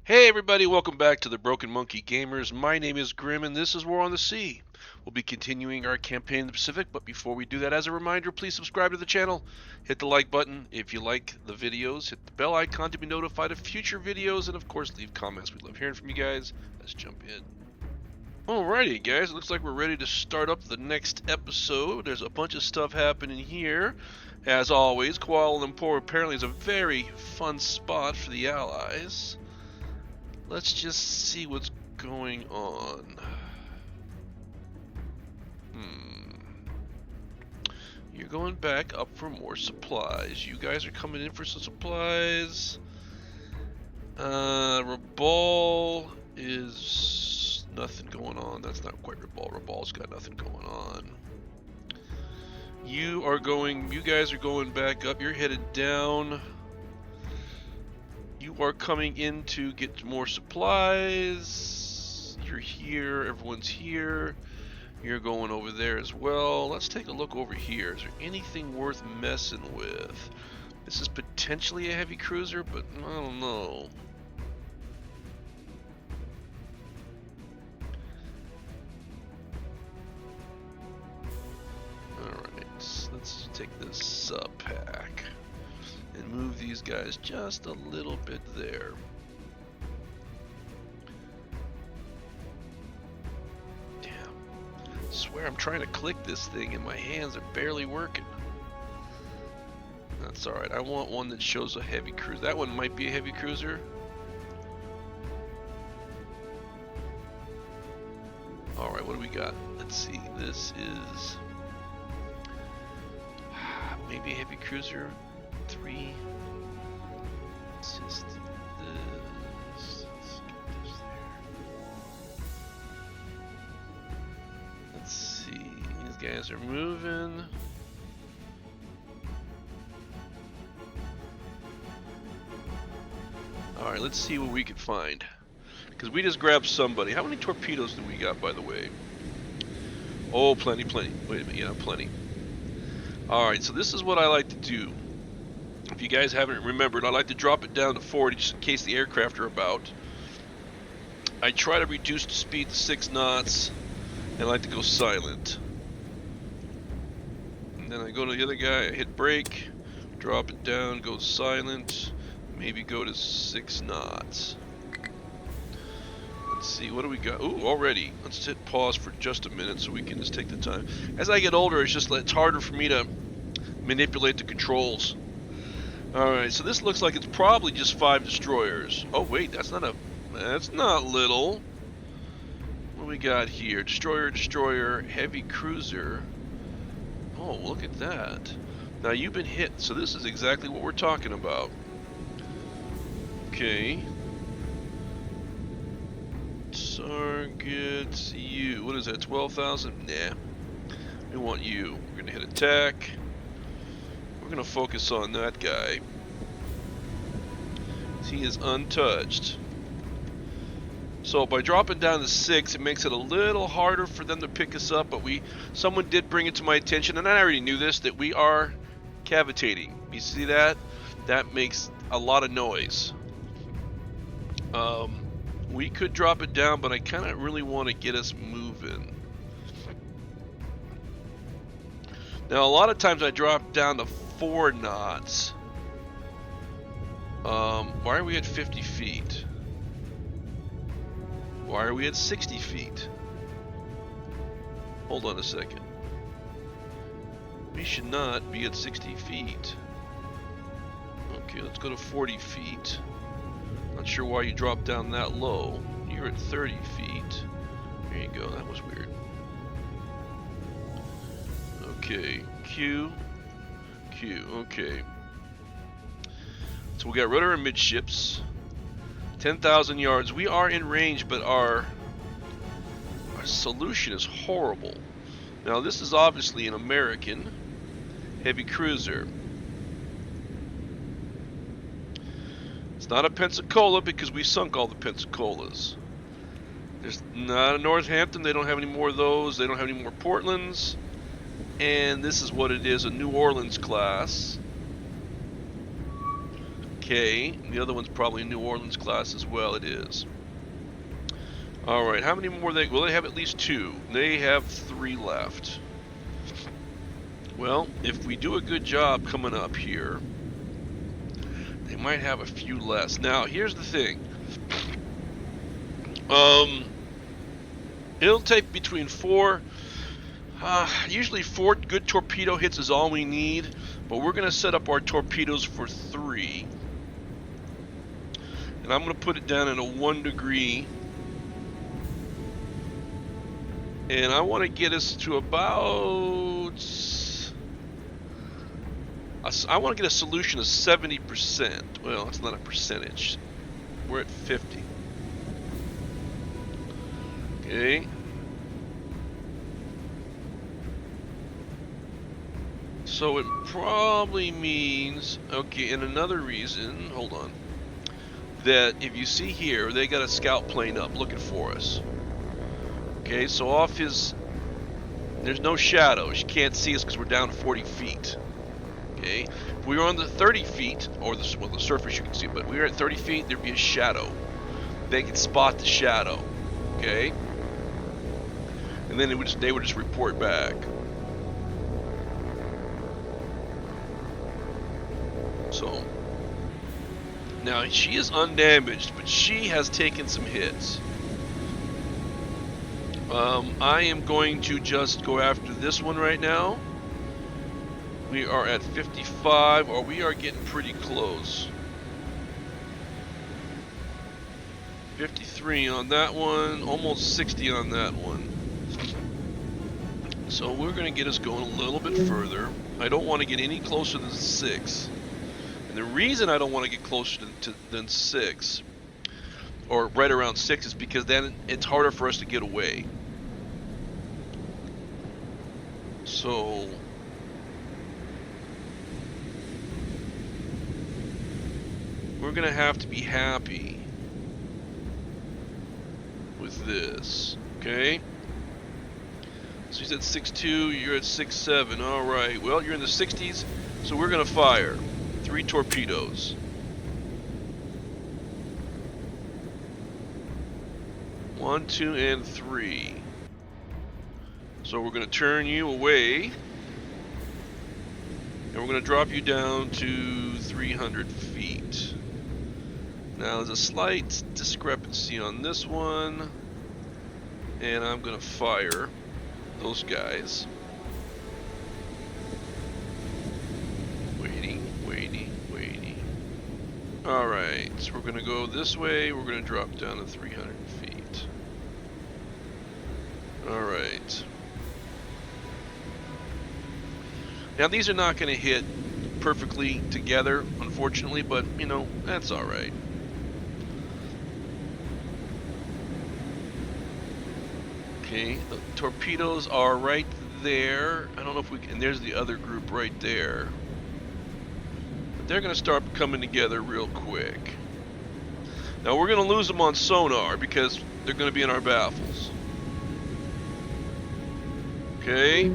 Hey everybody, welcome back to the Broken Monkey Gamers. My name is Grim and this is War on the Sea. We'll be continuing our campaign in the Pacific, but before we do that, as a reminder, please subscribe to the channel. Hit the like button if you like the videos. Hit the bell icon to be notified of future videos, and of course leave comments. We love hearing from you guys. Let's jump in. Alrighty guys, it looks like we're ready to start up the next episode. There's a bunch of stuff happening here. As always, Kuala Lumpur apparently is a very fun spot for the Allies. Let's just see what's going on. You're going back up for more supplies. You guys are coming in for some supplies. Rabal is nothing going on. That's not quite Rabal. Rabal's got nothing going on. You guys are going back up. You're headed down. You are coming in to get more supplies. You're here. Everyone's here. You're going over there as well. Let's take a look over here. Is there anything worth messing with? This is potentially a heavy cruiser, but I don't know. Alright, let's take this sub pack and move these guys just a little bit there. Damn. I swear I'm trying to click this thing and my hands are barely working. That's alright. I want one that shows a heavy cruiser. That one might be a heavy cruiser. Alright, what do we got? Let's see. This is maybe a heavy cruiser. 3. Let's just do this. Let's get this there. Let's see. These guys are moving. Alright, let's see what we can find. Because we just grabbed somebody. How many torpedoes do we got, by the way? Oh, plenty. Wait a minute. Yeah, plenty. Alright, so this is what I like to do. If you guys haven't remembered, I like to drop it down to 40 just in case the aircraft are about. I try to reduce the speed to 6 knots, and I like to go silent. And then I go to the other guy, I hit brake, drop it down, go silent, maybe go to 6 knots. Let's see, what do we got? Ooh, already. Let's hit pause for just a minute so we can just take the time. As I get older, it's harder for me to manipulate the controls. Alright, so this looks like it's probably just 5 destroyers. Oh wait, that's not little. What do we got here? Destroyer, heavy cruiser. Oh, look at that. Now you've been hit, so this is exactly what we're talking about. Okay. Target you. What is that, 12,000? Nah. We want you. We're gonna hit attack. We're going to focus on that guy. He is untouched. So by dropping down to 6, it makes it a little harder for them to pick us up, but someone did bring it to my attention, and I already knew this, that we are cavitating. You see that? That makes a lot of noise. We could drop it down, but I kind of really want to get us moving. Now, a lot of times I drop down to 4 knots. Why are we at 50 feet? Why are we at 60 feet? Hold on a second. We should not be at 60 feet. Okay, let's go to 40 feet. Not sure why you dropped down that low. You're at 30 feet. There you go, that was weird. Okay, Q, okay. So we got rudder and midships. 10,000 yards. We are in range, but our solution is horrible. Now this is obviously an American heavy cruiser. It's not a Pensacola because we sunk all the Pensacola's. There's not a Northampton. They don't have any more of those. They don't have any more Portlands. And this is what it is, a New Orleans class. Okay, the other one's probably New Orleans class as well. It is. Alright, how many more well, they have at least 2. They have 3 left. Well, if we do a good job coming up here, they might have a few less. Now, here's the thing. It'll take between 4... usually 4 good torpedo hits is all we need, but we're going to set up our torpedoes for 3. And I'm going to put it down in a 1 degree. And I want to get us to about... I want to get a solution of 70%. Well, it's not a percentage. We're at 50. Okay. So it probably means, okay, and another reason, hold on, that if you see here, they got a scout plane up looking for us. Okay, so off his, there's no shadows. You can't see us because we're down 40 feet. Okay, if we were on the 30 feet, or the, well, the surface you can see, but we were at 30 feet, there'd be a shadow. They could spot the shadow. Okay, and then they would just report back. So now she is undamaged, but she has taken some hits. I am going to just go after this one right now. We are at 55, or we are getting pretty close. 53 on that one, almost 60 on that one. So we're going to get us going a little bit further. I don't want to get any closer than 6. And the reason I don't want to get closer than 6, or right around 6, is because then it's harder for us to get away. So we're going to have to be happy with this, okay? So he's at 6.2, you're at 6.7, alright. Well, you're in the 60s, so we're going to fire 3 torpedoes. 1, 2, and 3. So we're going to turn you away, and we're going to drop you down to 300 feet. Now there's a slight discrepancy on this one, and I'm going to fire those guys. Waiting. Alright, so we're going to go this way, we're going to drop down to 300 feet. Alright. Now these are not going to hit perfectly together, unfortunately, but, you know, that's alright. Okay, the torpedoes are right there. I don't know if we can, and there's the other group right there. But they're going to start coming together real quick. Now we're going to lose them on sonar because they're going to be in our baffles. Okay.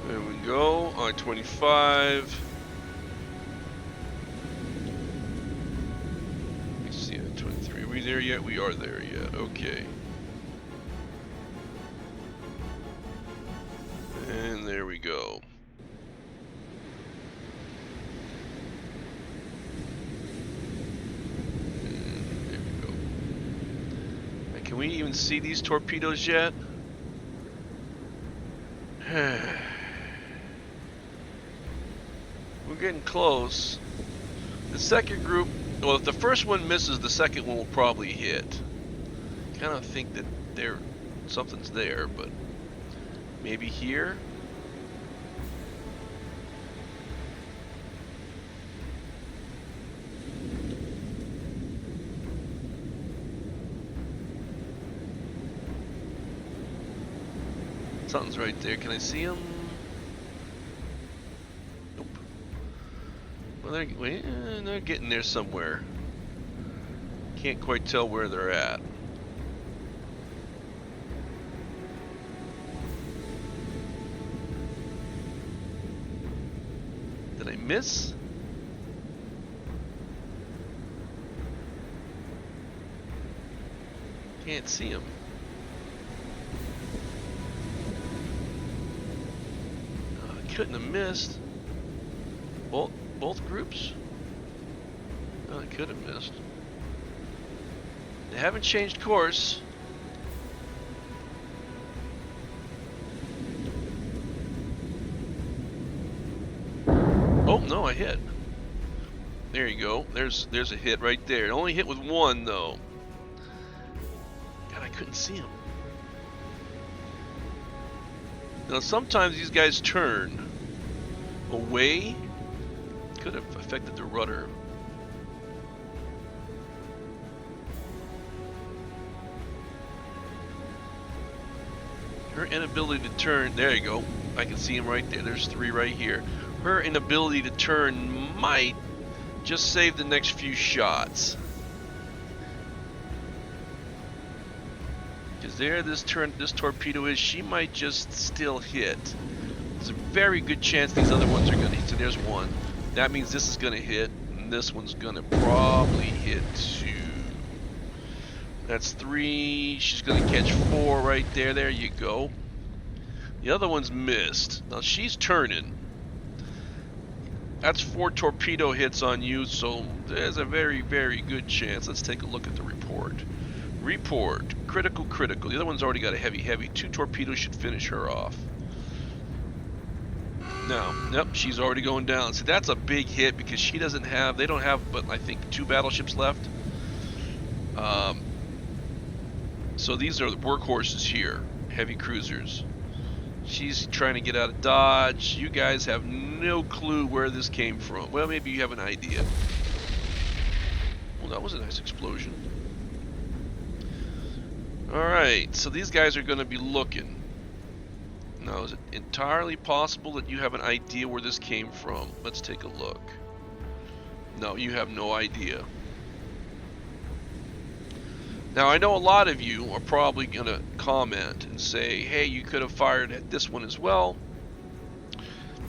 There we go, I-25. Let me see, I-23. Are we there yet? We are there yet, okay. And there we go. And there we go. And can we even see these torpedoes yet? We're getting close. The second group, well, if the first one misses, the second one will probably hit. Kind of think that something's there, but maybe here? Something's right there. Can I see him? Well, they're getting there somewhere. Can't quite tell where they're at. Did I miss? Can't see him. I couldn't have missed. Both groups? I could have missed. They haven't changed course. Oh no, I hit. There you go. There's a hit right there. It only hit with one though. God, I couldn't see him. Now sometimes these guys turn away. Could have affected the rudder. Her inability to turn, there you go. I can see him right there. There's three right here. Her inability to turn might just save the next few shots. Because there this torpedo is, she might just still hit. There's a very good chance these other ones are going to hit. So there's one. That means this is going to hit, and this one's going to probably hit 2. That's 3. She's going to catch 4 right there. There you go. The other one's missed. Now she's turning. That's 4 torpedo hits on you, so there's a very, very good chance. Let's take a look at the report. Report. Critical, critical. The other one's already got a heavy, heavy. 2 torpedoes should finish her off. No, yep, she's already going down. So that's a big hit because she doesn't have, they don't have but I think 2 battleships left. So these are the workhorses here, heavy cruisers. She's trying to get out of Dodge. You guys have no clue where this came from. Well, maybe you have an idea. Well, that was a nice explosion. Alright, so these guys are going to be looking. Now, is it entirely possible that you have an idea where this came from? Let's take a look. No, you have no idea. Now, I know a lot of you are probably going to comment and say, hey, you could have fired at this one as well.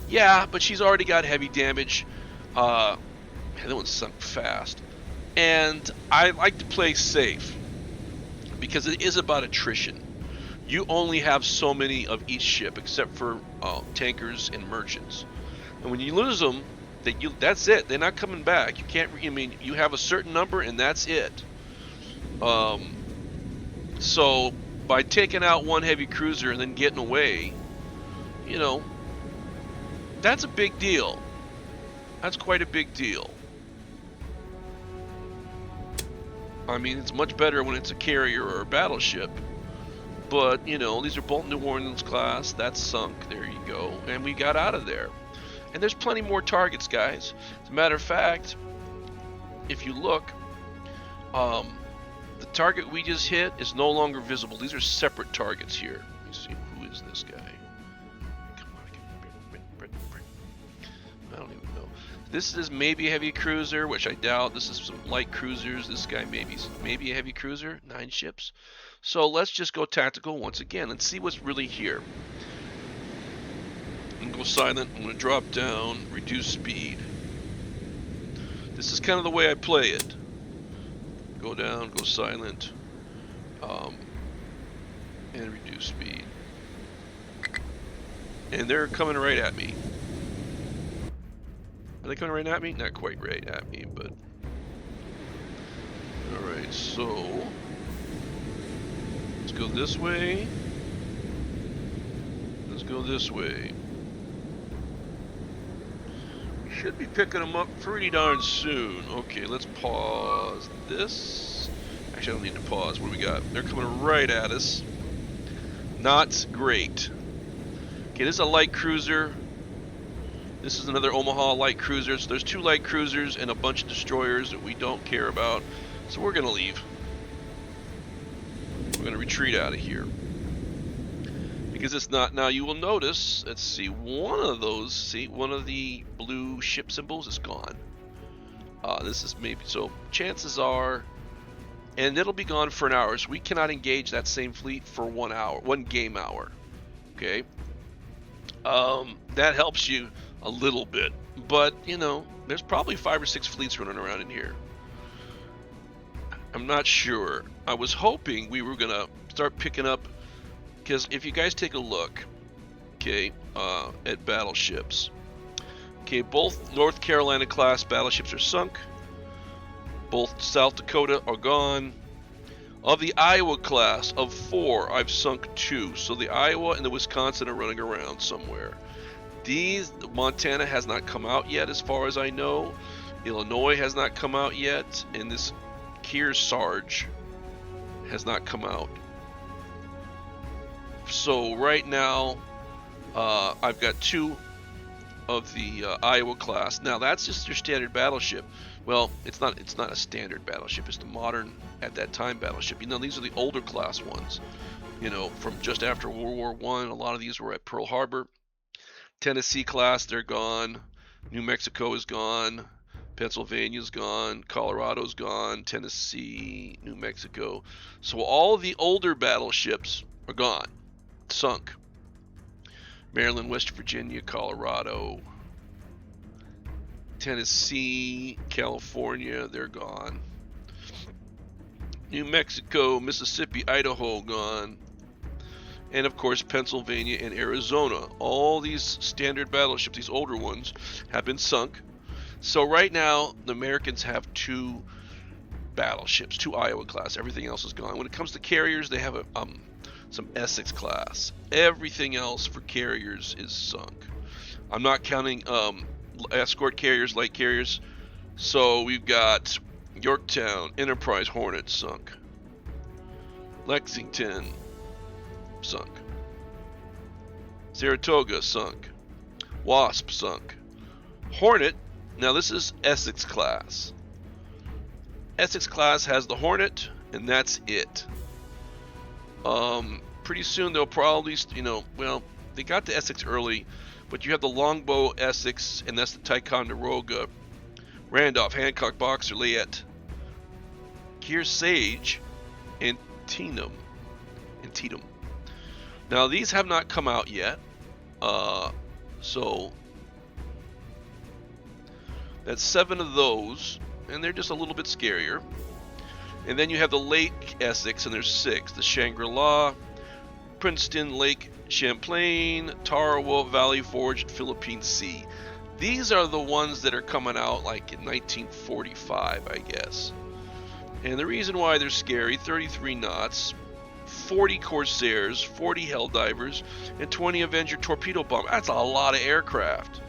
Yeah, but she's already got heavy damage. That one sunk fast. And I like to play safe because it is about attrition. You only have so many of each ship, except for tankers and merchants. And when you lose them, that's it. They're not coming back. You can't. I mean, you have a certain number, and that's it. So by taking out one heavy cruiser and then getting away, you know, that's a big deal. That's quite a big deal. I mean, it's much better when it's a carrier or a battleship. But, you know, these are both New Orleans class. That's sunk. There you go. And we got out of there. And there's plenty more targets, guys. As a matter of fact, if you look, the target we just hit is no longer visible. These are separate targets here. Let me see. Who is this guy? Come on. I don't even know. This is maybe a heavy cruiser, which I doubt. This is some light cruisers. This guy maybe a heavy cruiser. 9 ships. So let's just go tactical once again and see what's really here. I'm going to go silent. I'm going to drop down, reduce speed. This is kind of the way I play it. Go down, go silent, and reduce speed. And they're coming right at me. Are they coming right at me? Not quite right at me, but... Alright, so... Let's go this way. Let's go this way. We should be picking them up pretty darn soon. Okay, let's pause this. Actually, I don't need to pause. What do we got? They're coming right at us. Not great. Okay, this is a light cruiser. This is another Omaha light cruiser. So there's 2 light cruisers and a bunch of destroyers that we don't care about. So we're going to leave. We're going to retreat out of here. because it's not. Now you will notice, let's see, one of those, see, one of the blue ship symbols is gone. This is maybe, so chances are, and it'll be gone for an hour, so we cannot engage that same fleet for 1 hour, 1 game hour. Okay, that helps you a little bit, but you know, there's probably 5 or 6 fleets running around in here. I'm not sure. I was hoping we were gonna start picking up, because if you guys take a look, okay, at battleships, okay, both North Carolina class battleships are sunk. Both South Dakota are gone. Of the Iowa class of 4, I've sunk 2. So the Iowa and the Wisconsin are running around somewhere. Montana has not come out yet, as far as I know. Illinois has not come out yet, and this Kearsarge has not come out. So right now, I've got 2 of the Iowa class. Now that's just your standard battleship. Well, it's not a standard battleship. It's the modern, at that time, battleship. You know, these are the older class ones. You know, from just after World War I. A lot of these were at Pearl Harbor. Tennessee class, they're gone. New Mexico is gone. Pennsylvania's gone. Colorado's gone. Tennessee, New Mexico. So all of the older battleships are gone, sunk. Maryland, West Virginia, Colorado, Tennessee, California, they're gone. New Mexico, Mississippi, Idaho, gone. And of course, Pennsylvania and Arizona. All these standard battleships, these older ones, have been sunk. So right now, the Americans have 2 battleships, 2 Iowa class. Everything else is gone. When it comes to carriers, they have some Essex class. Everything else for carriers is sunk. I'm not counting escort carriers, light carriers. So we've got Yorktown, Enterprise, Hornet, sunk. Lexington, sunk. Saratoga, sunk. Wasp, sunk. Hornet, now this is Essex class. Essex class has the Hornet, and that's it. Pretty soon they'll probably, you know, well, they got the Essex early, but you have the Longbow Essex, and that's the Ticonderoga, Randolph, Hancock, Boxer, Layette, Kearsarge, and Teanum. Now these have not come out yet, so that's 7 of those, and they're just a little bit scarier. And then you have the Lake Essex, and there's 6. The Shangri-La, Princeton, Lake Champlain, Tarawa, Valley Forge, Philippine Sea. These are the ones that are coming out like in 1945, I guess. And the reason why they're scary, 33 knots, 40 Corsairs, 40 Helldivers, and 20 Avenger torpedo bomb. That's a lot of aircraft.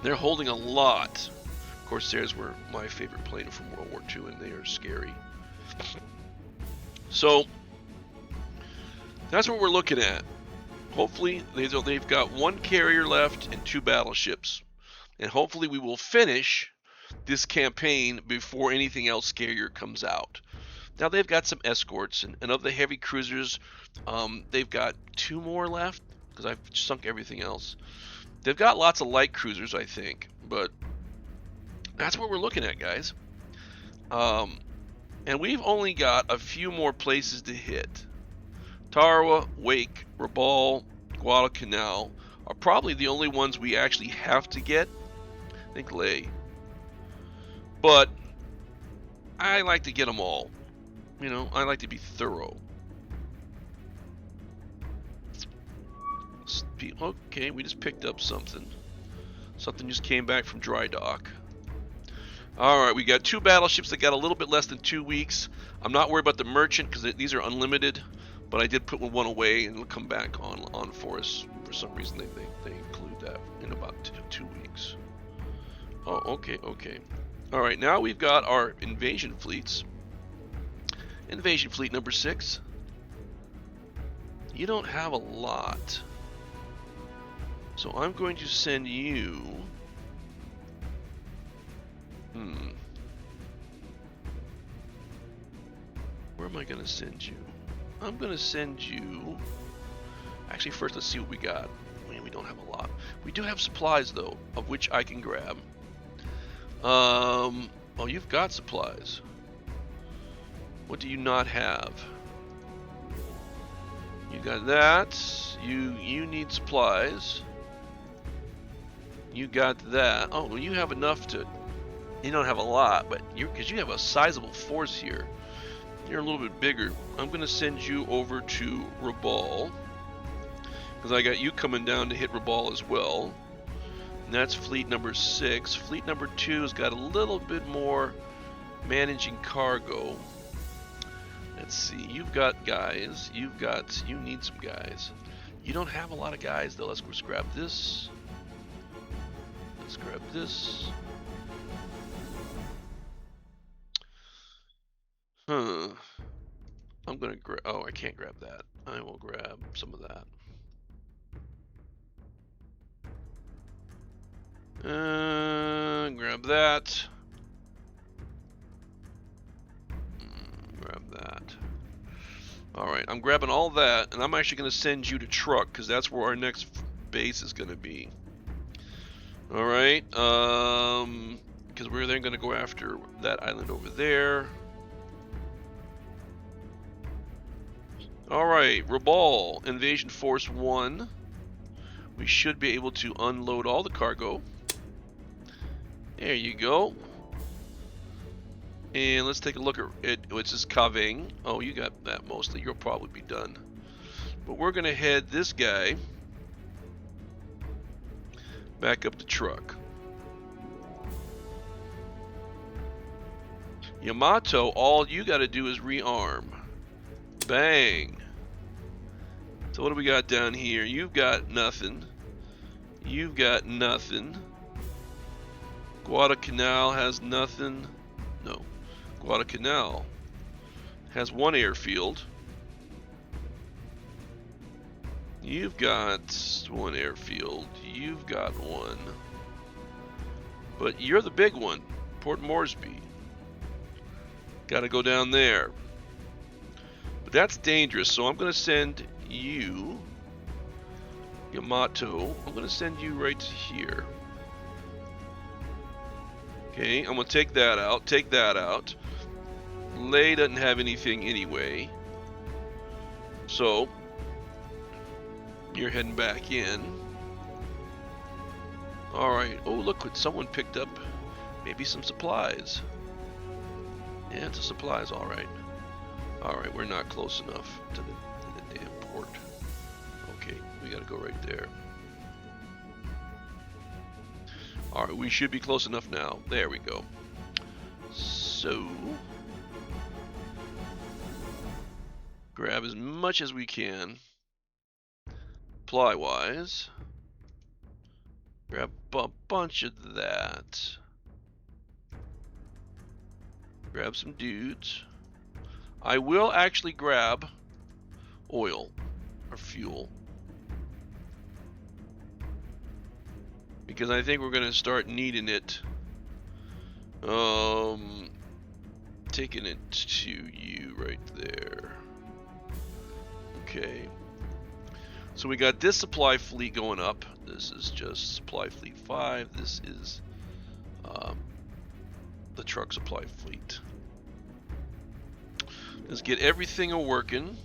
They're holding a lot. Corsairs were my favorite plane from World War II, and they are scary. So that's what we're looking at. Hopefully they've got 1 carrier left and 2 battleships, and hopefully we will finish this campaign before anything else scarier comes out. Now they've got some escorts, and of the heavy cruisers, they've got 2 more left, because I've sunk everything else. They've got lots of light cruisers, I think, but that's what we're looking at, guys. And we've only got a few more places to hit. Tarawa, Wake, Rabaul, Guadalcanal are probably the only ones we actually have to get. I think Lay. But I like to get them all. You know, I like to be thorough. Okay, we just picked up something. Something just came back from dry dock. Alright, we got 2 battleships that got a little bit less than 2 weeks. I'm not worried about the merchant because these are unlimited. But I did put one away, and it'll come back on for us. For some reason, they include that in about 2 weeks. Oh, okay. All right, now we've got our invasion fleets. Invasion fleet number 6. You don't have a lot. So I'm going to send you... Where am I going to send you? I'm going to send you Actually, first let's see what we got. We don't have a lot. We do have supplies though, of which I can grab. Oh, you've got supplies. What do you not have? You got that. You need supplies. You got that. Oh, well, you have enough to. You don't have a lot, but because you have a sizable force here. You're a little bit bigger. I'm gonna send you over to Rabaul, because I got you coming down to hit Rabaul as well. And that's fleet number 6. Fleet number 2 has got a little bit more managing cargo. Let's see. You've got guys. You need some guys. You don't have a lot of guys though. Let's just grab this. Let's grab this. I'm gonna grab. Oh, I can't grab that. I will grab some of that. Grab that. Grab that. Alright, I'm grabbing all that, and I'm actually going to send you to Truck, because that's where our next base is going to be. Alright, because we're then going to go after that island over there. Alright, Rabaul, Invasion Force 1. We should be able to unload all the cargo. There you go. And let's take a look at it, which is Kaving. Oh, you got that mostly. You'll probably be done. But we're going to head this guy back up the Truck. Yamato, all you got to do is rearm. Bang. So what do we got down here? You've got nothing. You've got nothing. Guadalcanal has nothing. No. Guadalcanal has one airfield. You've got one airfield. You've got one. But you're the big one. Port Moresby. Got to go down there. But that's dangerous, so I'm going to send you, Yamato, I'm going to send you right here. Okay, I'm going to take that out. Take that out. Lei doesn't have anything anyway. So, you're heading back in. Alright. Oh, look what someone picked up. Maybe some supplies. Yeah, it's a supplies, alright. Alright, we're not close enough to the damn port. Okay, we gotta go right there. Alright, we should be close enough now. There we go. So, grab as much as we can. Supply-wise. Grab a bunch of that. Grab some dudes. I will actually grab oil or fuel, because I think we're going to start needing it. Taking it to you right there. Okay. So we got this supply fleet going up. This is just supply fleet 5. This is the truck supply fleet. Let's get everything a-working.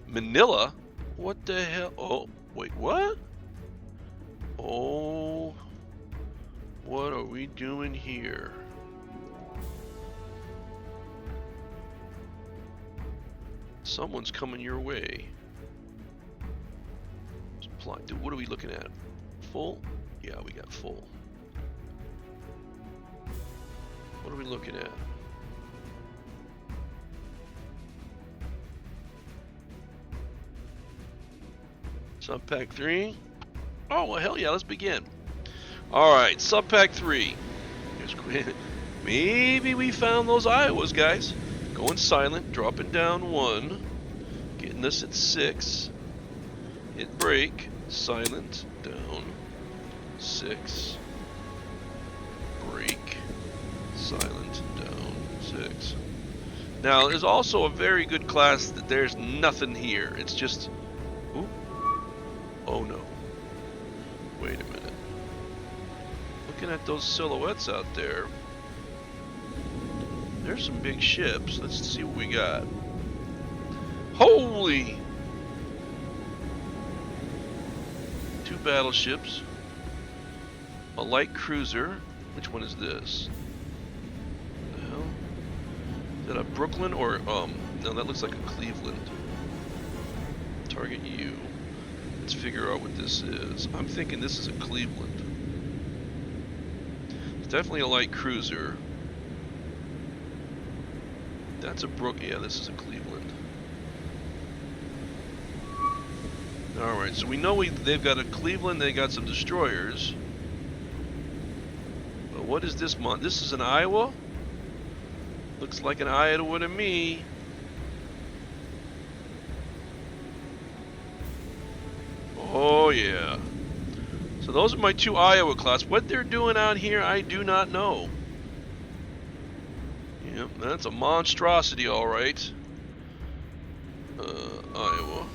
Manila? What the hell? Oh, wait, what? Oh, what are we doing here? Someone's coming your way. Supply. Dude, what are we looking at? Full? Yeah, we got full. What are we looking at? Subpack 3. Oh, well, hell yeah, let's begin. Alright, Subpack 3. Maybe we found those Iowas, guys. Going silent, dropping down 1. Getting us at 6. Hit break. Silent, down. 6. Break. Silent, down. 6. Now, there's also a very good class that there's nothing here. It's just... Ooh. Oh no. Wait a minute. Looking at those silhouettes out there, there's some big ships. Let's see what we got. Holy! 2 battleships. A light cruiser. Which one is this? What the hell? Is that a Brooklyn or, no, that looks like a Cleveland. Target U. Let's figure out what this is. I'm thinking this is a Cleveland. It's definitely a light cruiser. That's a yeah, this is a Cleveland. Alright, so we know they've got a Cleveland, they got some destroyers. But what is this month? This is an Iowa? Looks like an Iowa to me. Oh yeah. So those are my 2 Iowa class. What they're doing out here, I do not know. Yep, that's a monstrosity, all right. Iowa.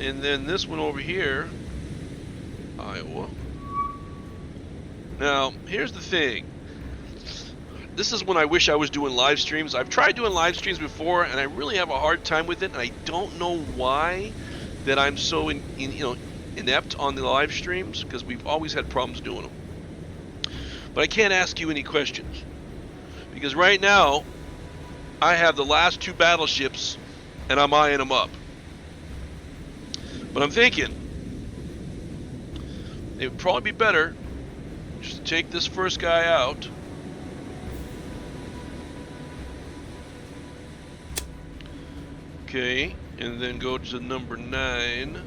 And then this one over here, Iowa. Now, here's the thing. This is when I wish I was doing live streams. I've tried doing live streams before, and I really have a hard time with it, and I don't know why that I'm so inept on the live streams, because we've always had problems doing them. But I can't ask you any questions, because right now I have the last 2 battleships, and I'm eyeing them up. But I'm thinking it would probably be better just to take this first guy out. Okay, and then go to number 9.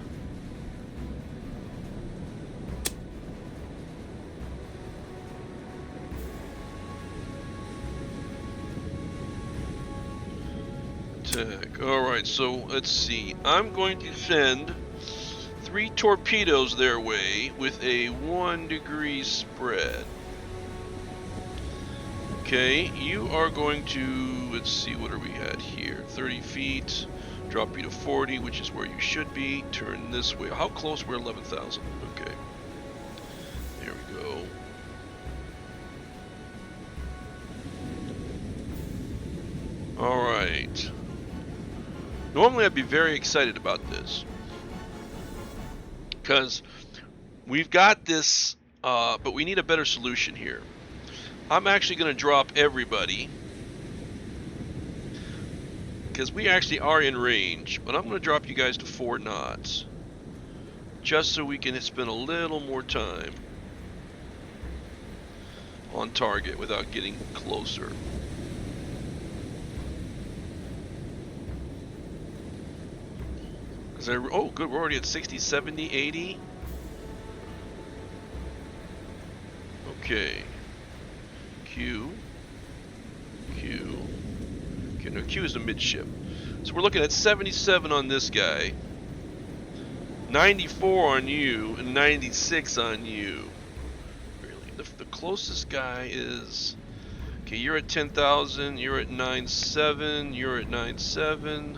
Attack. Alright, so let's see. I'm going to send 3 torpedoes their way with a 1-degree spread. Okay, you are going to, let's see, what are we at here? 30 feet, drop you to 40, which is where you should be. Turn this way. How close? We're 11,000. Okay. There we go. Alright. Normally I'd be very excited about this, because we've got this, but we need a better solution here. I'm actually going to drop everybody, because we actually are in range, but I'm going to drop you guys to 4 knots, just so we can spend a little more time on target without getting closer. Oh, good, we're already at 60, 70, 80. Okay. Q. Okay, no, Q is a midship. So we're looking at 77 on this guy, 94 on you, and 96 on you. Really, the closest guy is... Okay, you're at 10,000, you're at 9.7, you're at 9.7.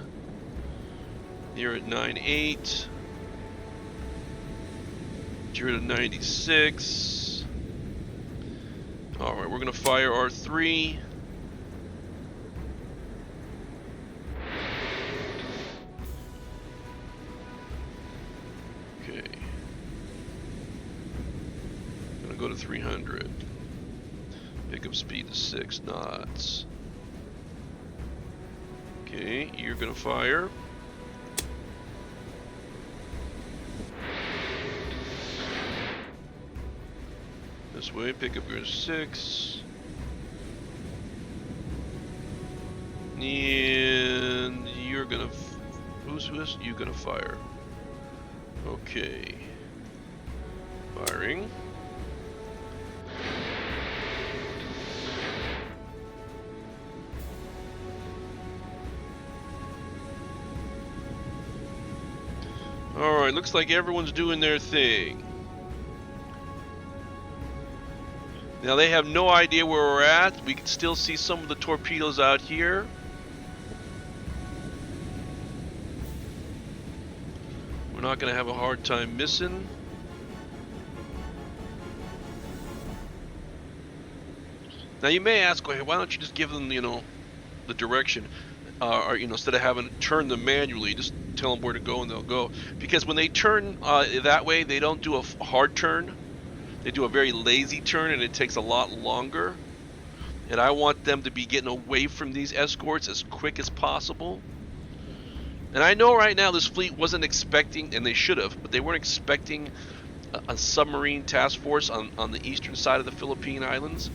You're at 9.8. You're at 96. Alright, we're going to fire our 3. Okay. I'm going to go to 300. Pick up speed to 6 knots. Okay, you're going to fire. This way, pick up your 6. And you're gonna... Who's this? You're gonna fire. Okay. Firing. Alright, looks like everyone's doing their thing. Now they have no idea where we're at. We can still see some of the torpedoes out here. We're not going to have a hard time missing. Now you may ask, why don't you just give them, you know, the direction, or you know, instead of having to turn them manually, just tell them where to go and they'll go. Because when they turn that way, they don't do a hard turn. They do a very lazy turn, and it takes a lot longer. And I want them to be getting away from these escorts as quick as possible. And I know right now this fleet wasn't expecting, and they should have, but they weren't expecting a submarine task force on the eastern side of the Philippine Islands.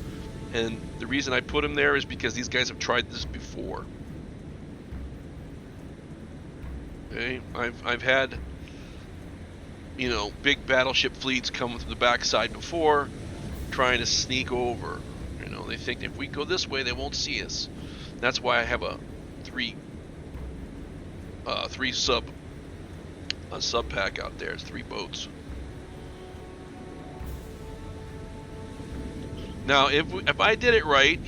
And the reason I put them there is because these guys have tried this before. Okay, I've had, you know, big battleship fleets come through the backside before, trying to sneak over. You know, they think if we go this way, they won't see us. That's why I have a three sub pack out there. It's 3 boats. Now, if I did it right,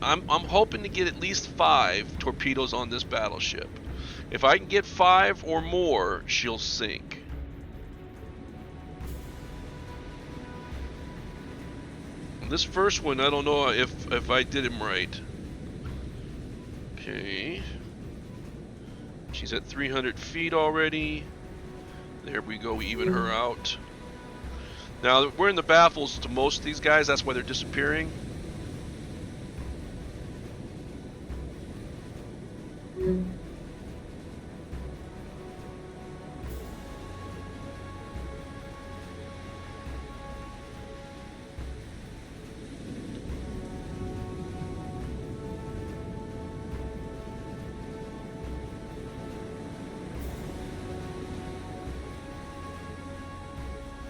I'm hoping to get at least 5 torpedoes on this battleship. If I can get 5 or more, she'll sink. And this first one, I don't know if I did him right. Okay. She's at 300 feet already. There we go, we even her out. Now, we're in the baffles to most of these guys, that's why they're disappearing.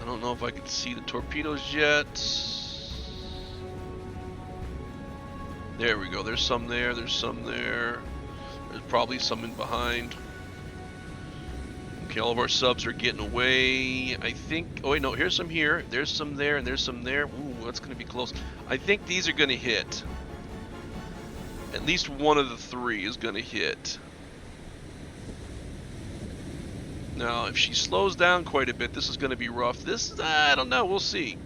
I don't know if I can see the torpedoes yet. There we go. There's some there. There's some there. There's probably some in behind. Okay, all of our subs are getting away. I think... Oh, wait, no. Here's some here. There's some there, and there's some there. Ooh, that's going to be close. I think these are going to hit. At least one of the 3 is going to hit. Now, if she slows down quite a bit, this is going to be rough. This, I don't know. We'll see.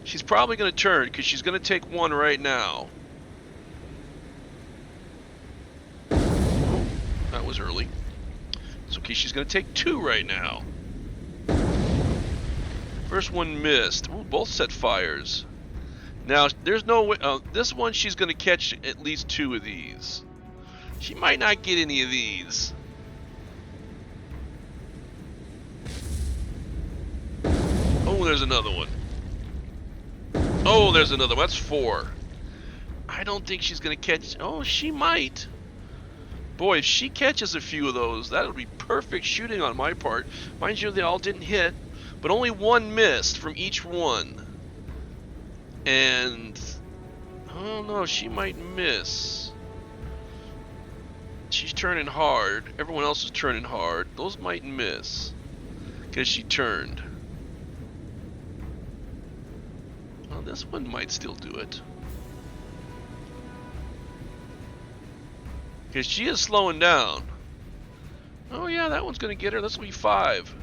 She's probably going to turn because she's going to take 1 right now. That was early. It's okay. She's going to take 2 right now. First one missed. Ooh, both set fires. Now, there's no way. This one, she's going to catch at least 2 of these. She might not get any of these. Oh, there's another one. Oh, there's another one. That's 4. I don't think she's going to catch... Oh, she might. Boy, if she catches a few of those, that'll be perfect shooting on my part. Mind you, they all didn't hit, but only 1 missed from each one. And... Oh, no, she might miss. She's turning hard. Everyone else is turning hard. Those might miss. Because she turned. Well, this one might still do it. Because she is slowing down. Oh yeah, that one's going to get her. This will be 5.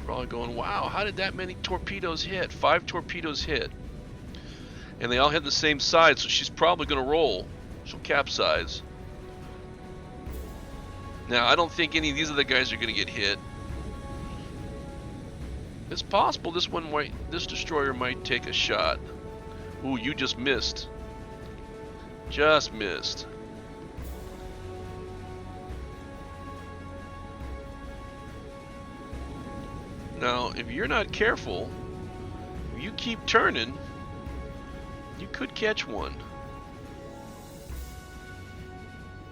Probably going, wow, how did that many torpedoes hit? 5 torpedoes hit. And they all hit the same side, so she's probably going to roll. She'll capsize. Now, I don't think any of these other guys are going to get hit. It's possible this destroyer might take a shot. Ooh, you just missed. Just missed. Now, if you're not careful, if you keep turning, you could catch one.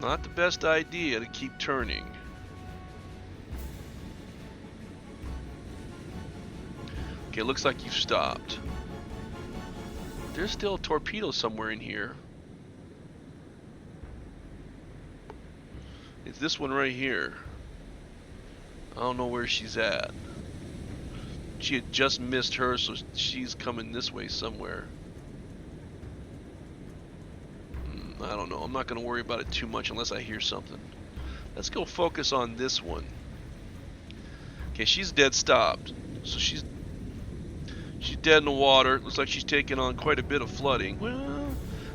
Not the best idea to keep turning. Okay, looks like you've stopped. There's still a torpedo somewhere in here. It's this one right here. I don't know where she's at. She had just missed her, so she's coming this way somewhere. I don't know. I'm not going to worry about it too much unless I hear something. Let's go focus on this one. Okay, she's dead stopped. So she's dead in the water. Looks like she's taking on quite a bit of flooding. Well,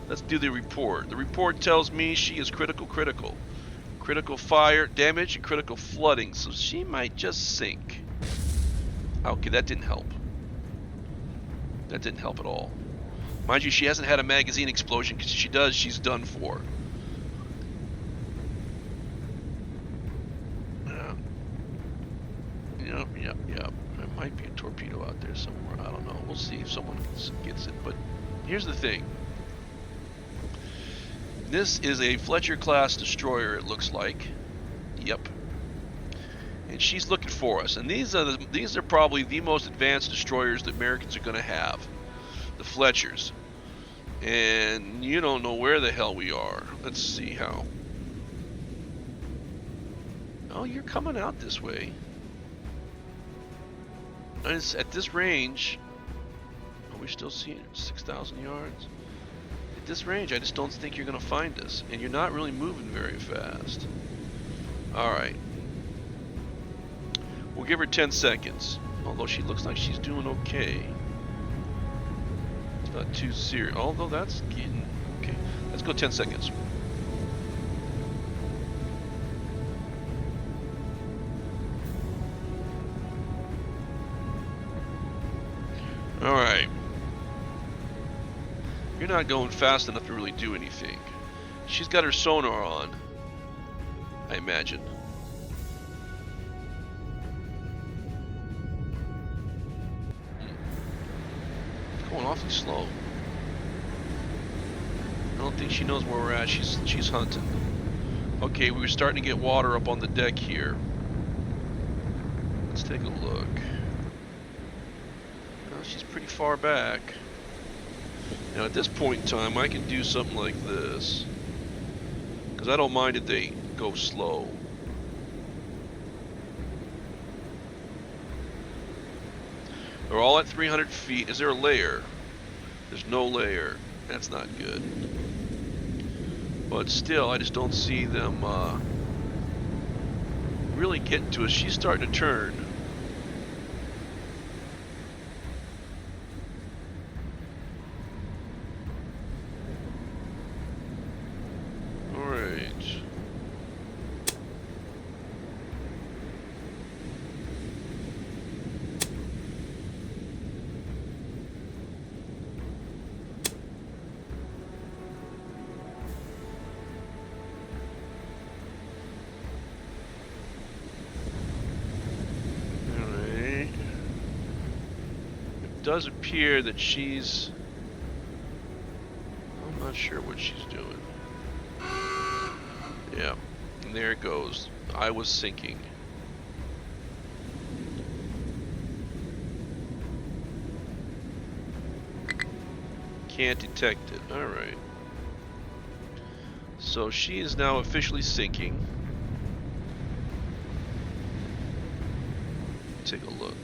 let's do the report. The report tells me she is critical. Critical fire damage and critical flooding. So she might just sink. Okay, that didn't help. That didn't help at all. Mind you, she hasn't had a magazine explosion, because if she does, she's done for. Yep. There might be a torpedo out there somewhere. I don't know. We'll see if someone gets it. But here's the thing. This is a Fletcher-class destroyer, it looks like. Yep. And she's looking for us. And these are probably the most advanced destroyers the Americans are going to have. The Fletchers. And you don't know where the hell we are. Let's see how. Oh, you're coming out this way. And it's at this range. Are we still seeing 6,000 yards? At this range, I just don't think you're going to find us. And you're not really moving very fast. Alright. We'll give her 10 seconds. Although she looks like she's doing okay. It's not too serious. Although that's getting... Okay. Let's go 10 seconds. Alright. You're not going fast enough to really do anything. She's got her sonar on, I imagine. It's going awfully slow. I don't think she knows where we're at. She's hunting. Okay, we were starting to get water up on the deck here. Let's take a look. She's pretty far back. Now at this point in time I can do something like this, because I don't mind if they go slow. They're all at 300 feet. Is there a layer? There's no layer. That's not good. But still, I just don't see them really getting to us. She's starting to turn. Does appear that she's... I'm not sure what she's doing. Yeah, and there it goes. I was sinking. Can't detect it. Alright. So she is now officially sinking. Take a look.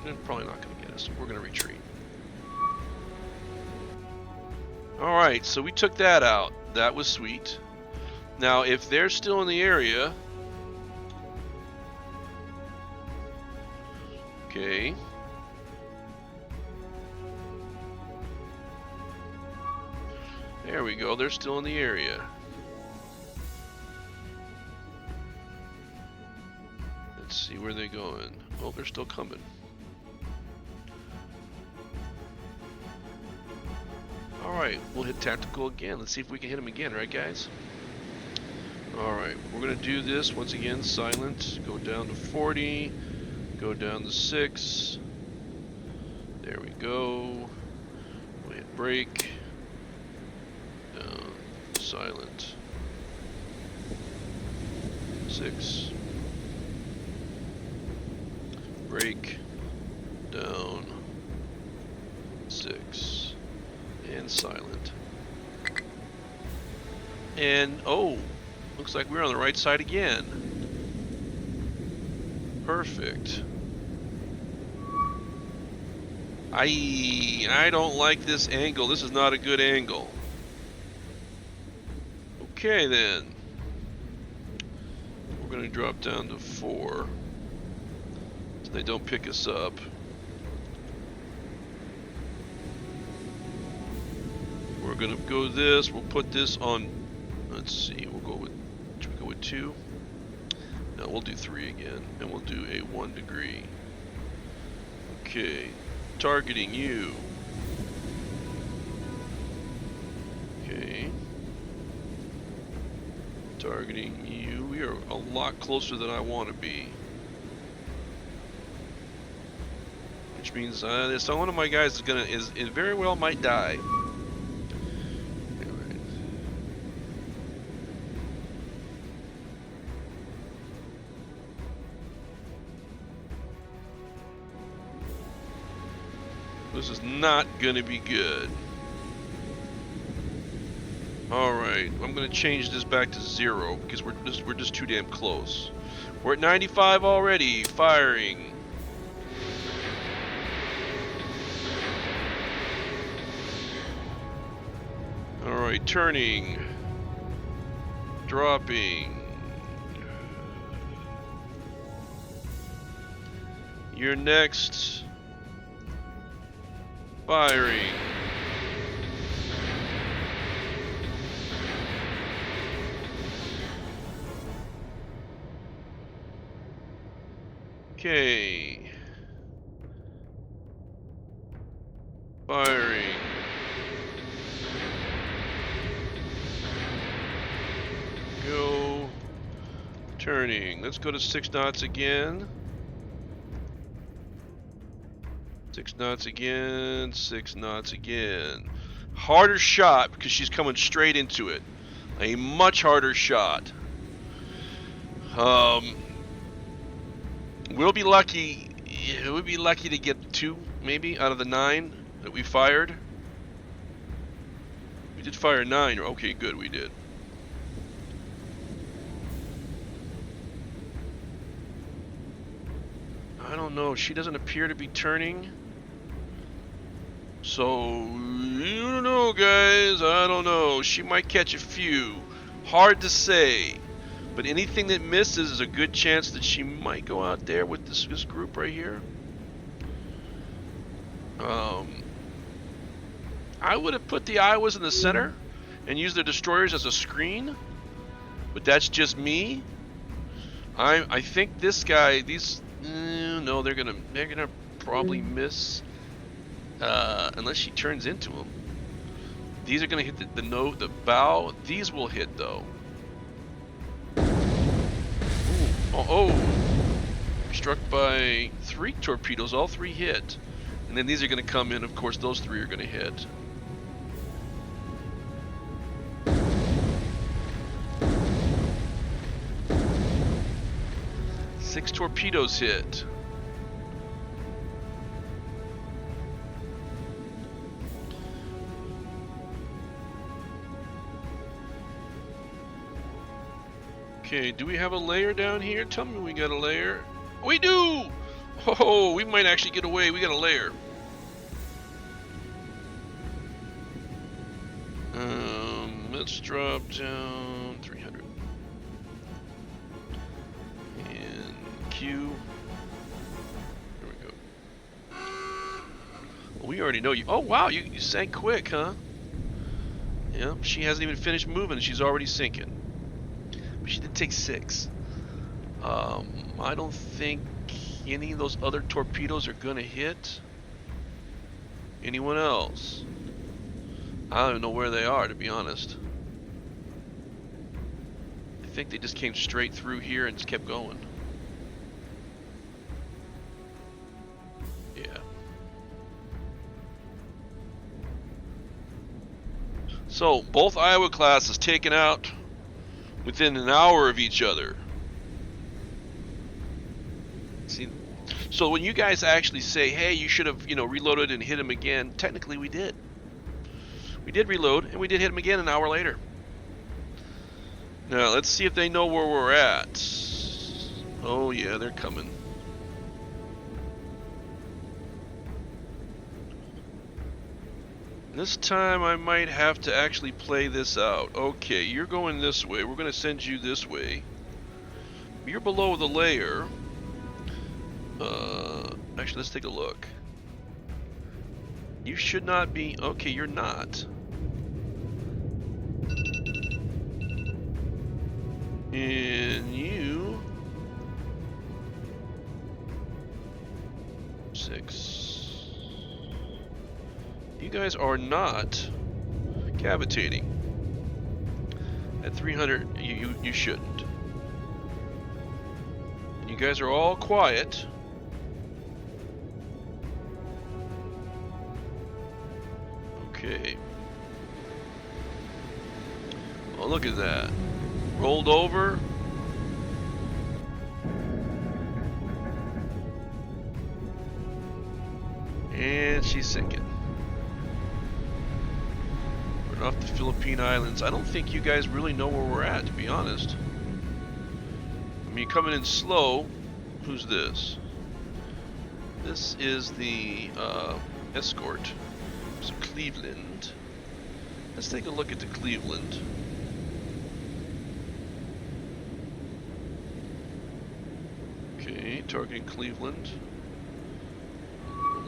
They're probably not going to get us. We're going to retreat. Alright, so we took that out. That was sweet. Now, if they're still in the area... Okay. There we go. They're still in the area. Let's see where they're going. Oh, they're still coming. Alright, we'll hit tactical again. Let's see if we can hit them again, right guys? Alright, we're going to do this once again. Silent. Go down to 40. Go down to 6. There we go. We'll hit break. Down. Silent. 6. Break. Down. 6. And silent. And, oh, looks like we're on the right side again. Perfect. I don't like this angle. This is not a good angle. Okay, then. We're going to drop down to 4 so they don't pick us up. We're going to go this. We'll put this on. Let's see. We'll go with. Should we go with 2? No, we'll do 3 again, and we'll do a 1 degree. Okay, targeting you. Okay. Targeting you. We are a lot closer than I want to be. Which means so one of my guys is very well might die. Alright. This is not gonna be good. Alright, I'm gonna change this back to 0 because we're just too damn close. We're at 95 already, firing. Alright, turning. Dropping. You're next. Firing. Okay. Firing. Go. Turning. Let's go to 6 knots again. 6 knots again. 6 knots again. Harder shot because she's coming straight into it. A much harder shot. We'll be lucky. We'll be lucky to get 2, maybe, out of the 9 that we fired. We did fire 9. Okay, good, we did. I don't know. She doesn't appear to be turning. So, I don't know, guys. I don't know. She might catch a few. Hard to say. But anything that misses is a good chance that she might go out there with this group right here. I would have put the Iowas in the center and used their destroyers as a screen, but that's just me. I think this guy, no, they're gonna probably miss unless she turns into them. These are gonna hit the bow. These will hit though. Oh, struck by 3 torpedoes, all 3 hit. And then these are going to come in, of course, those 3 are going to hit. Six torpedoes hit. Okay, do we have a layer down here? Tell me we got a layer. We do! Oh, we might actually get away. We got a layer. Let's drop down 300. And Q. There we go. We already know you. Oh, wow, you sank quick, huh? Yeah, she hasn't even finished moving and she's already sinking. She did take 6. I don't think any of those other torpedoes are gonna hit. Anyone else? I don't even know where they are, to be honest. I think they just came straight through here and just kept going. Yeah. So, both Iowa classes taken out within an hour of each other. See, so when you guys actually say, hey, you should have, reloaded and hit him again, technically we did. We did reload and we did hit him again an hour later. Now, let's see if they know where we're at. Oh, yeah, they're coming. This time I might have to actually play this out. Okay, you're going this way. We're going to send you this way. You're below the layer. Actually, let's take a look. You should not be... Okay, you're not. And you... 6. You guys are not cavitating. At 300, you shouldn't. You guys are all quiet. Okay. Oh, look at that. Rolled over. And she's sinking. We're off the Philippine Islands. I don't think you guys really know where we're at, to be honest. I mean, coming in slow. Who's this? This is the escort. So Cleveland. Let's take a look at the Cleveland. Okay, targeting Cleveland.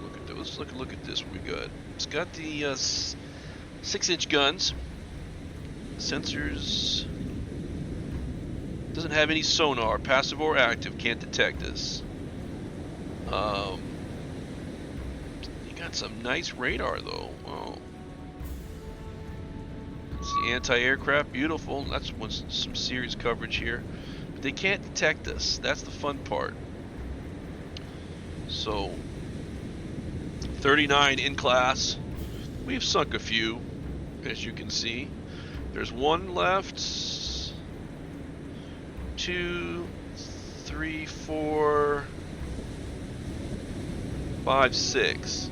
Look at that. Let's look at this. What we got? It's got the 6-inch guns. Sensors. Doesn't have any sonar, passive or active. Can't detect us. You got some nice radar though. Oh. It's the anti-aircraft. Beautiful. That's some serious coverage here. But they can't detect us. That's the fun part. So 39 in class. We've sunk a few, as you can see. There's one left. 2, 3, 4, 5, 6.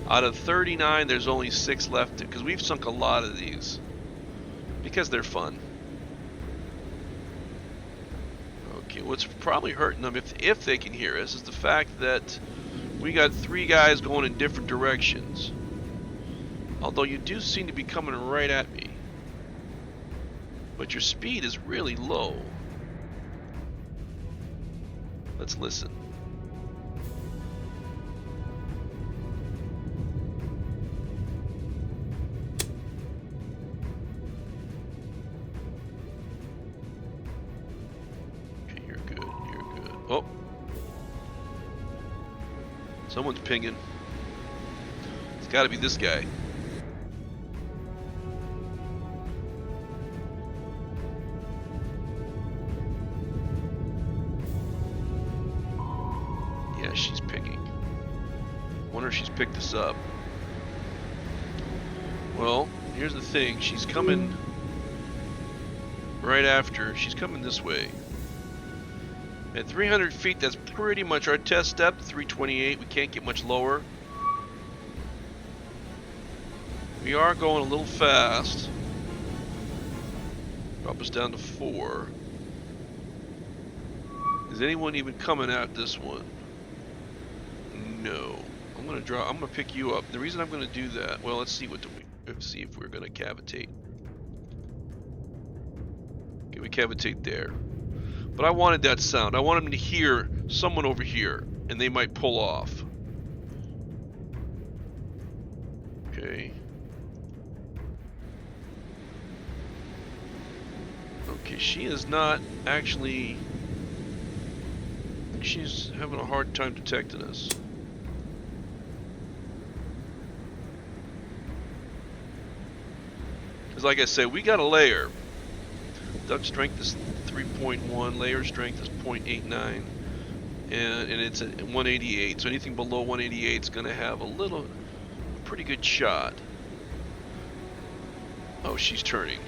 Out of 39, there's only 6 left because we've sunk a lot of these because they're fun. Okay, what's probably hurting them if they can hear us is the fact that we got 3 guys going in different directions. Although you do seem to be coming right at me, but your speed is really low. Let's listen. Okay, you're good. You're good. Oh, someone's pinging. It's got to be this guy. Yeah, she's picking. Wonder if she's picked us up. Well, here's the thing. She's coming right after. She's coming this way. At 300 feet, that's pretty much our test depth. 328. We can't get much lower. We are going a little fast. Drop us down to 4. Is anyone even coming at this one? No. I'm gonna pick you up. The reason I'm gonna do that, well, let's see see if we're gonna cavitate. Okay, we cavitate there. But I wanted that sound. I want them to hear someone over here, and they might pull off. Okay. Okay, she is not actually... I think she's having a hard time detecting us. Because like I said, we got a layer. Duct strength is 3.1, layer strength is 0.89, and it's at 188. So anything below 188 is going to have a pretty good shot. Oh, she's turning.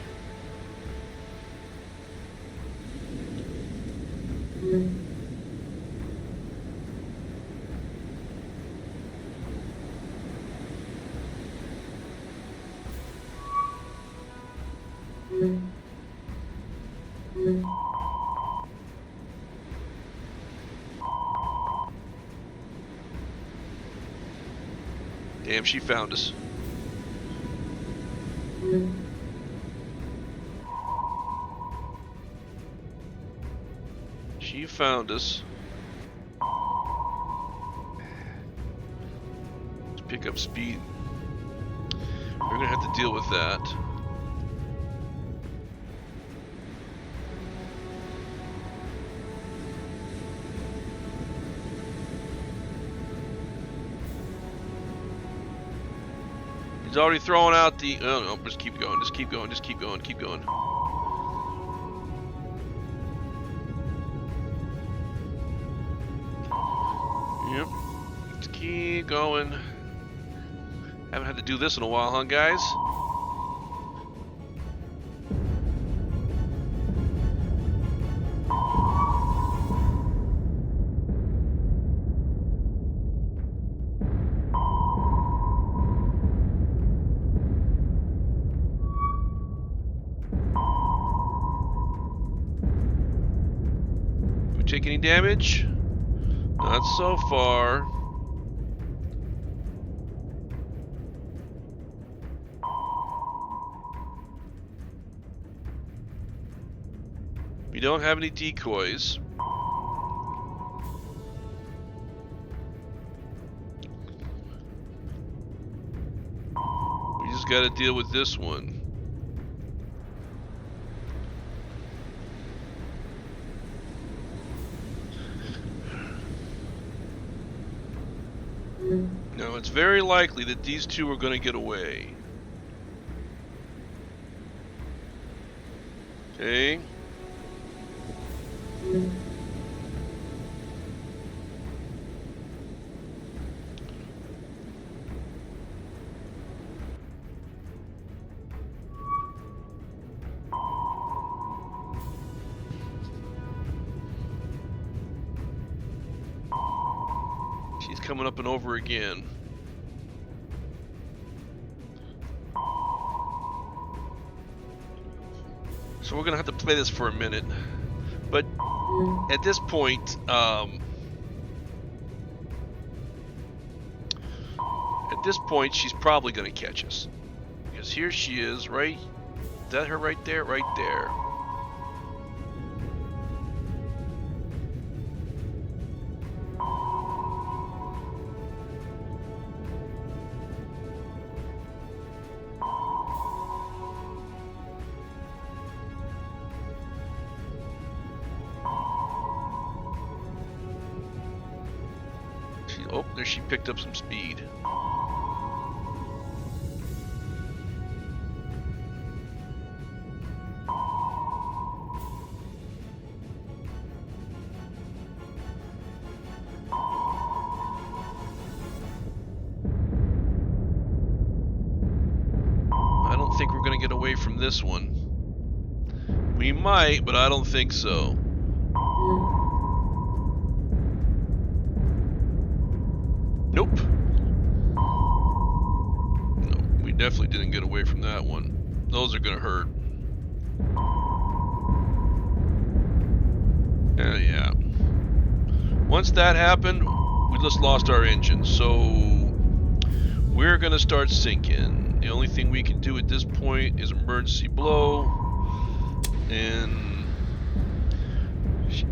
Damn, she found us. She found us. Let's pick up speed. We're gonna have to deal with that. He's already throwing out the. Oh no! Just keep going. Just keep going. Just keep going. Keep going. Yep. Let's keep going. Haven't had to do this in a while, huh, guys? Take any damage? Not so far. We don't have any decoys. We just got to deal with this one. Now, it's very likely that these two are going to get away. Okay. She's coming up and over again. So we're gonna have to play this for a minute, but at this point, she's probably gonna catch us, because here she is, right? Is that her right there? Right there. Oh, there she picked up some speed. I don't think we're going to get away from this one. We might, but I don't think so. Nope. No, we definitely didn't get away from that one. Those are gonna hurt. Yeah. Once that happened, we just lost our engine, so we're gonna start sinking. The only thing we can do at this point is emergency blow, and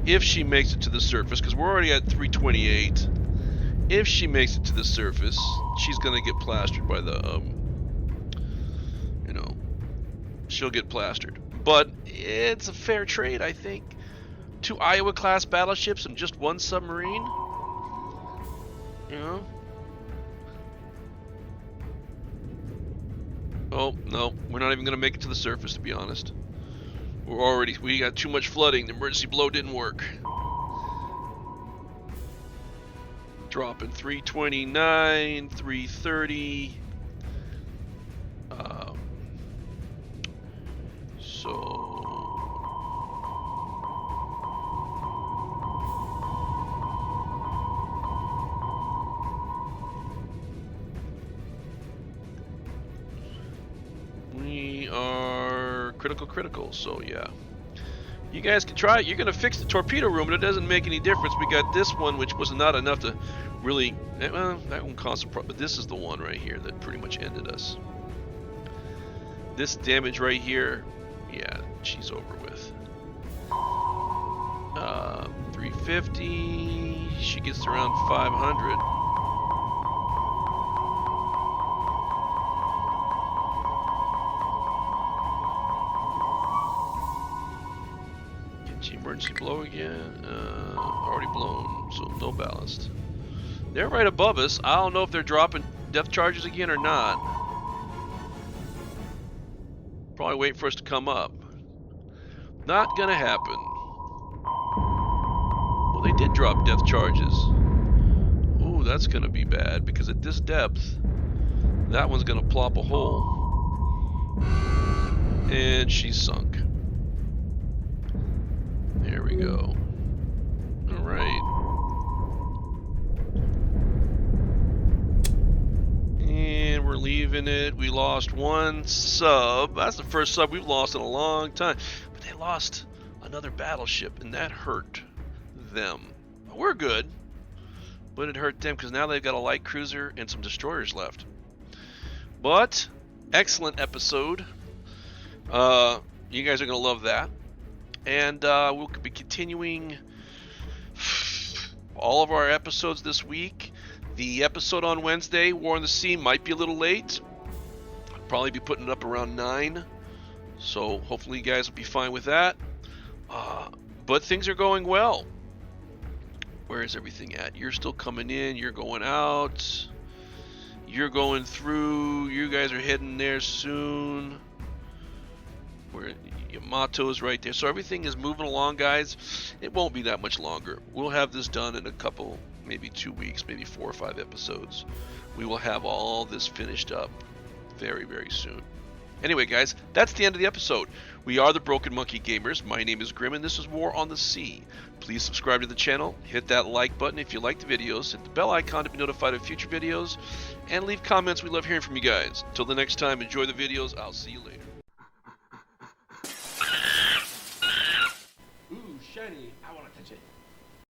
if she makes it to the surface, because we're already at 328. If she makes it to the surface, she's gonna get plastered by the, you know, she'll get plastered. But it's a fair trade, I think. 2 Iowa-class battleships and just 1 submarine. You know. Oh no, we're not even gonna make it to the surface, to be honest. We got too much flooding. The emergency blow didn't work. Dropping 329, 330. We are critical, so yeah. You guys can try it. You're going to fix the torpedo room, but it doesn't make any difference. We got this one, which was not enough to really... Well, that one caused a problem. But this is the one right here that pretty much ended us. This damage right here, yeah, she's over with. 350. She gets around 500. Emergency blow again. Already blown, so no ballast. They're right above us. I don't know if they're dropping depth charges again or not. Probably waiting for us to come up. Not gonna happen. Well, they did drop depth charges. Ooh, that's gonna be bad because at this depth, that one's gonna plop a hole. And she's sunk. There we go. All right. And we're leaving it. We lost one sub. That's the first sub we've lost in a long time. But they lost another battleship, and that hurt them. We're good, but it hurt them because now they've got a light cruiser and some destroyers left. But excellent episode. You guys are going to love that. And we'll be continuing all of our episodes this week. The episode on Wednesday, War on the Sea, might be a little late. I'll probably be putting it up around 9. So hopefully you guys will be fine with that. But things are going well. Where is everything at? You're still coming in. You're going out. You're going through. You guys are heading there soon. Where Yamato's right there. So everything is moving along, guys. It won't be that much longer. We'll have this done in a couple, maybe 2 weeks, maybe 4 or 5 episodes. We will have all this finished up very, very soon. Anyway, guys, that's the end of the episode. We are the Broken Monkey Gamers. My name is Grim, and this is War on the Sea. Please subscribe to the channel. Hit that like button if you like the videos. Hit the bell icon to be notified of future videos. And leave comments. We love hearing from you guys. Until the next time, enjoy the videos. I'll see you later.